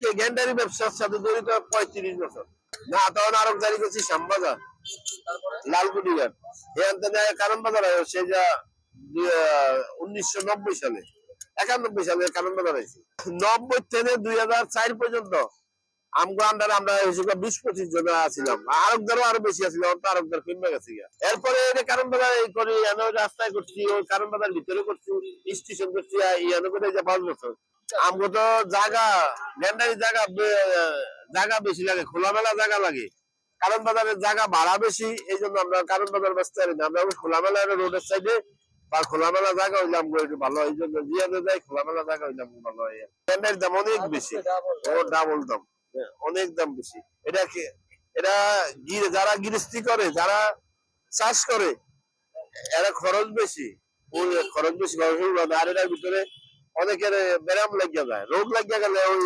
গ্যান্ডারি ব্যবসার সাথে জড়িত 35 বছর। না তখন আরবদারি করছি শ্যামবাজার, লালকুটিঘাট, কারণ বাজার সে যা 1990 সালে 91 সালে কারণ বাজার হয়েছে। 90 থেকে 2004 পর্যন্ত আমগো আন্ডারে আমরা 20-25 জন ছিলাম। আরবদারও আরো বেশি আছিল, আরবদার কমে গেছে। এরপরে কারণ বাজার করি রাস্তায় করছি, ওই কারণ বাজার ভিতরে করছি, স্টেশন করছি, ইয়ানো করে 5 বছর। আমগো তো জায়গা গ্যান্ডারি জায়গা বেশি লাগে, খোলামেলা জায়গা লাগে। কারণ বাজারের জায়গা ভাড়া বেশি, এই জন্য আমরা কারণ বাজার বাঁচতে পারি না। আমরা খোলামেলা রোডের সাইডে বা খোলামেলা জায়গা হইলে আমগো একটু ভালো হয়। এই জন্য জিয়াতে যাই, খোলামেলা জায়গা হইলে আমগো ভালো হয়। গ্যান্ডারির দাম অনেক বেশি, ও ডাবল দাম, অনেক দাম বেশি। এটা যারা গৃহস্থী করে, যারা চাষ করে, এরা খরচ বেশি, খরচ বেশি। আর এটার ভিতরে অনেকের ব্যায়াম লাগিয়ে যায়, রোগ লাগিয়ে গেলে ওই